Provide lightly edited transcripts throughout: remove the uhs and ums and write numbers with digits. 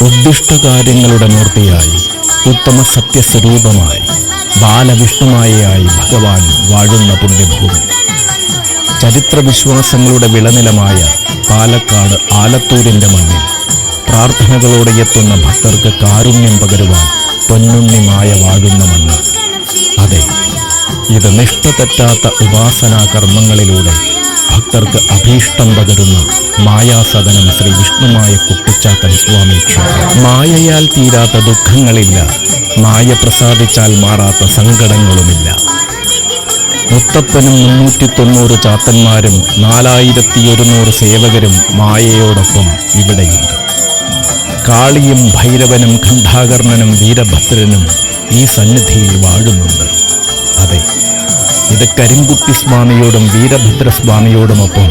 ഉദ്ദിഷ്ടകാര്യങ്ങളുടെ മൂർത്തിയായി ഉത്തമ സത്യസ്വരൂപമായി ബാലവിഷ്ണുമായയായി ഭഗവാൻ വാഴുന്ന പുണ്യഭൂമി. ചരിത്രവിശ്വാസങ്ങളുടെ വിളനിലമായ പാലക്കാട് ആലത്തൂരിൻ്റെ മണ്ണിൽ പ്രാർത്ഥനകളോടെ എത്തുന്ന ഭക്തർക്ക് കാരുണ്യം പകരുവാൻ പൊന്നുണ്ണിമായ വാഴുന്ന മണ്ണ്. അതെ, ഇത് നിഷ്ഠ തെറ്റാത്ത ഉപാസനാ കർമ്മങ്ങളിലൂടെ ഭക്തർക്ക് അഭീഷ്ടം പകരുന്ന മായാസദനം ശ്രീ വിഷ്ണുമായ കുട്ടിച്ചാത്തൻ സ്വാമി ക്ഷേത്രം. മായയാൽ തീരാത്ത ദുഃഖങ്ങളില്ല, മായ പ്രസാദിച്ചാൽ മാറാത്ത സങ്കടങ്ങളുമില്ല. മുത്തപ്പനും 390 ചാത്തന്മാരും 4100 സേവകരും മായയോടൊപ്പം ഇവിടെയുണ്ട്. കാളിയും ഭൈരവനും ഖണ്ഡാകർണനും വീരഭദ്രനും ഈ സന്നിധിയിൽ വാഴുന്നുണ്ട്. അതെ, ഇത് കരിങ്കുട്ടി സ്വാമിയോടും വീരഭദ്രസ്വാമിയോടുമൊപ്പം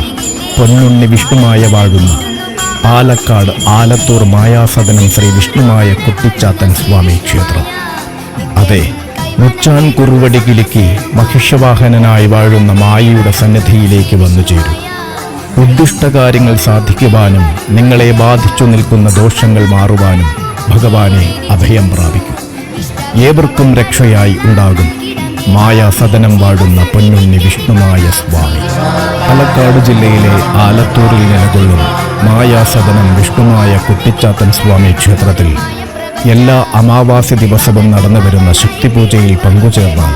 പൊന്നുണ്ണി വിഷ്ണുമായ വാഴുന്ന പാലക്കാട് ആലത്തൂർ മായാസദനം ശ്രീ വിഷ്ണുമായ കുട്ടിച്ചാത്തൻ സ്വാമി ക്ഷേത്രം. അതെ, മുച്ചാൻ കുറുവടി കിലുക്കി മഹിഷവാഹനനായി വാഴുന്ന മായയുടെ സന്നിധിയിലേക്ക് വന്നു ചേരൂ. ഉദ്ദിഷ്ടകാര്യങ്ങൾ സാധിക്കുവാനും നിങ്ങളെ ബാധിച്ചു നിൽക്കുന്ന ദോഷങ്ങൾ മാറുവാനും ഭഗവാനെ അഭയം പ്രാപിക്കും. ഏവർക്കും രക്ഷയായി ഉണ്ടാകും മായാസദനം വാഴുന്ന പൊന്നുണ്ണി വിഷ്ണുമായ സ്വാമി. പാലക്കാട് ജില്ലയിലെ ആലത്തൂരിൽ നിലകൊള്ളും മായാസദനം വിഷ്ണുമായ കുട്ടിച്ചാത്തൻ സ്വാമി ക്ഷേത്രത്തിൽ എല്ലാ അമാവാസി ദിവസവും നടന്നുവരുന്ന ശക്തിപൂജയിൽ പങ്കുചേർന്നാൽ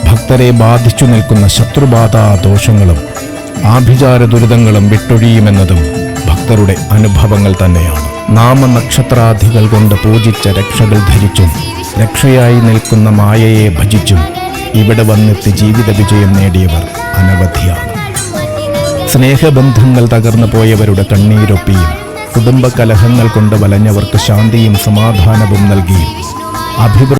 ഭക്തരെ ബാധിച്ചു നിൽക്കുന്ന ശത്രുബാധാ ദോഷങ്ങളും ആഭിചാര ദുരിതങ്ങളും വിട്ടൊഴിയുമെന്നതും ഭക്തരുടെ അനുഭവങ്ങൾ തന്നെയാണ്. നാമനക്ഷത്രാദികൾ കൊണ്ട് പൂജിച്ച രക്ഷകൾ ധരിച്ചും രക്ഷയായി നിൽക്കുന്ന മായയെ ഭജിച്ചും ഇവിടെ വന്നെത്തി ജീവിത വിജയം നേടിയവർ അനവധിയാണ്. സ്നേഹബന്ധങ്ങൾ തകർന്നു പോയവരുടെ കണ്ണീരൊപ്പിയും കുടുംബകലഹങ്ങൾ കൊണ്ട് വലഞ്ഞവർക്ക് ശാന്തിയും സമാധാനവും നൽകിയും